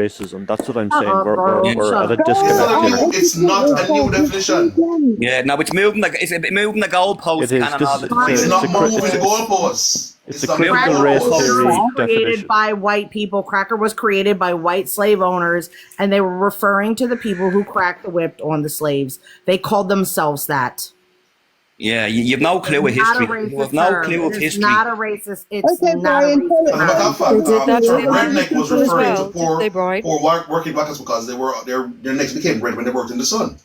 racism. That's what I'm saying. We're, bro. we're, we're at a Shut up. disconnect here. It's not a new definition. Yeah, no, it's moving the goalposts. It is. Canon, This all is- the it's time. It's not a moving cri- the goalposts. It's a not critical moving the race goalposts. theory was created definition. by white people. Cracker was created by white slave owners, and they were referring to the people who cracked the whip on the slaves. They called themselves that. Yeah, you've no clue of It's not a history. racist You have no term. clue of It's history. not a racist. It's Okay, not Brian, a tell racist it. As a matter term. of fact, They did that the to term the redneck was Irish referring people as to well, didn't they, Brian? poor working blackers because their necks became red when they worked in the sun.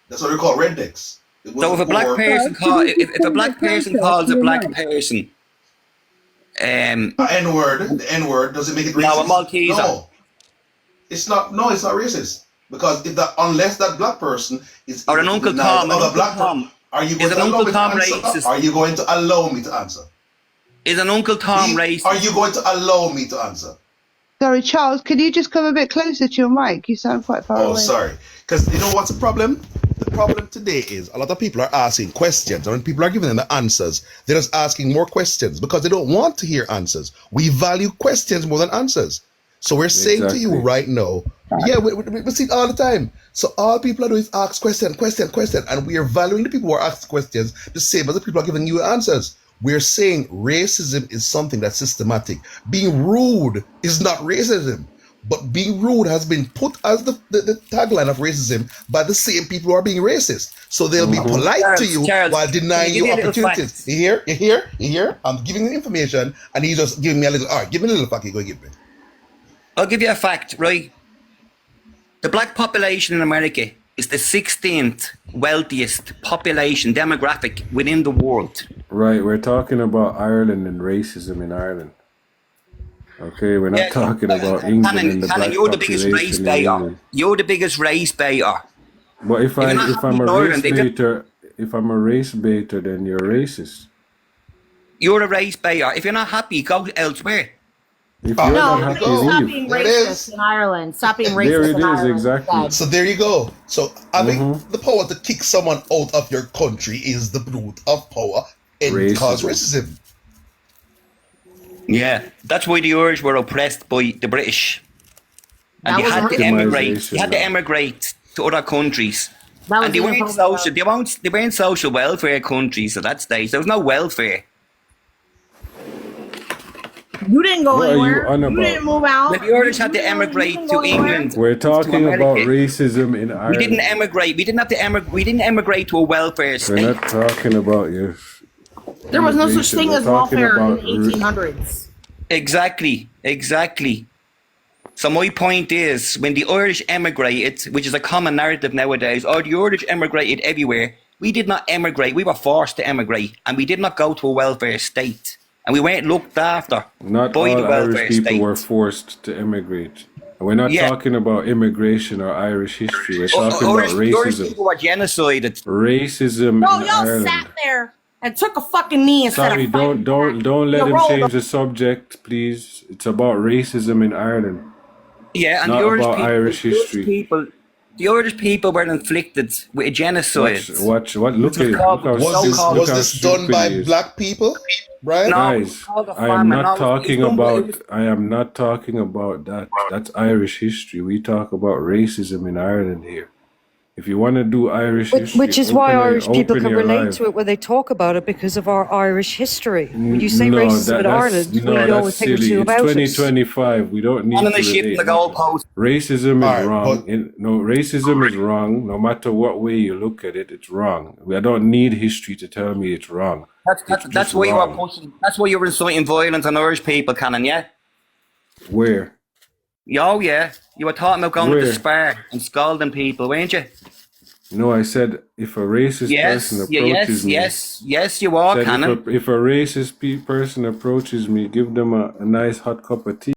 That's what they're called, rednecks. It So if a wasn't black poor. person if a black person calls a black person, N-word, the N-word, does it make it racist? No, a Malteser. No. It's not racist. Because unless that black person is Or an Uncle Tom, other black Tom. are you Is going an to allow Uncle me to Tom answer? racist? Are you going to allow me to answer? is an Uncle Tom racist? Are you going to allow me to answer? Sorry, Charles, could you just come a bit closer to your mic? You sound quite far Oh, away. sorry. Because you know what's the problem? The problem today is a lot of people are asking questions, and when people are giving them the answers, they're just asking more questions because they don't want to hear answers. We value questions more than answers. So we're saying to you right now, yeah, we see it all the time. So all people are doing is ask question, and we are valuing the people who are asking questions the same as the people are giving you answers. We're saying racism is something that's systematic. Being rude is not racism. But being rude has been put as the tagline of racism by the same people who are being racist. So they'll be polite to you Charles, while denying can you you give me a little opportunities. You hear? I'm giving you information and he's just giving me a little, all right, give me a little fact you go give me. I'll give you a fact, right? The black population in America is the 16th wealthiest population demographic within the world. Right, we're talking about Ireland and racism in Ireland. Okay, we're not talking about England and the black you're the biggest race population in baiter. England. You're the biggest race baiter. But if you're not I'm happy a in race Ireland, they just- baiter, if I'm a race baiter, then you're racist. You're a race baiter. If you're not happy, go elsewhere. If Oh, you're No, not happy, stop leave. being There it racist is. in Ireland. Stop being racist There it in is, Ireland. exactly. instead. So there you go. So having the power to kick someone out of your country is the root of power and cause racism. Yeah, that's why the Irish were oppressed by the British. And That you had to wasn't- emigrate. You had to emigrate to other countries. That was And they the weren't info- social. They weren't social welfare countries at that stage. There was no welfare. You didn't go What are you anywhere. on You about? didn't move out. When the Irish had to You didn't emigrate go to anywhere. England, We're talking America. about racism in Ireland. we didn't emigrate. We didn't have to emigrate. We didn't emigrate to a welfare We're state. not talking about your. There was no such immigration. thing We're as talking welfare in about the 1800s. Exactly. So my point is, when the Irish emigrated, which is a common narrative nowadays, or the Irish emigrated everywhere, we did not emigrate. We were forced to emigrate, and we did not go to a welfare state, and we weren't looked after Not by the all welfare Irish people state. were forced to immigrate. And we're not Yeah. talking about immigration or Irish history. We're talking about Irish racism. people were genocided. Racism Bro, in y'all Ireland. sat there and took a fucking knee instead Sorry, of fighting don't back. let You him rolled change up. the subject, please. It's about racism in Ireland. Yeah, and Not the Irish about people, Irish history. the Irish people were inflicted with a genocide. Watch. Look at it. Look how Was how this done stupid by he is. black people, Brian? No. Guys, called a I am farmer. not No, talking it's about. done by- I am not talking about that. That's Irish history. We talk about racism in Ireland here. If you want to do Irish history, Which is why open Irish people open can your relate life. to it when they talk about it because of our Irish history. When you say No, racism in Ireland, we know a that's thing or silly. two It's about it. 2025. We don't need On to the ship, relate. the goalpost. Racism is Alright, wrong. but- Racism is wrong. No matter what way you look at it, it's wrong. I don't need history to tell me it's wrong. That's just that's why you were wrong. pushing. That's why you were inciting violence on Irish people, Cannon. Yeah. Where? Oh yeah, you were talking about going to Where? the Spar and scalding people, weren't you? No, I said if a racist Yes, person yeah, approaches me, yes, you are, said Cannon. if a racist person approaches me, give them a nice hot cup of tea.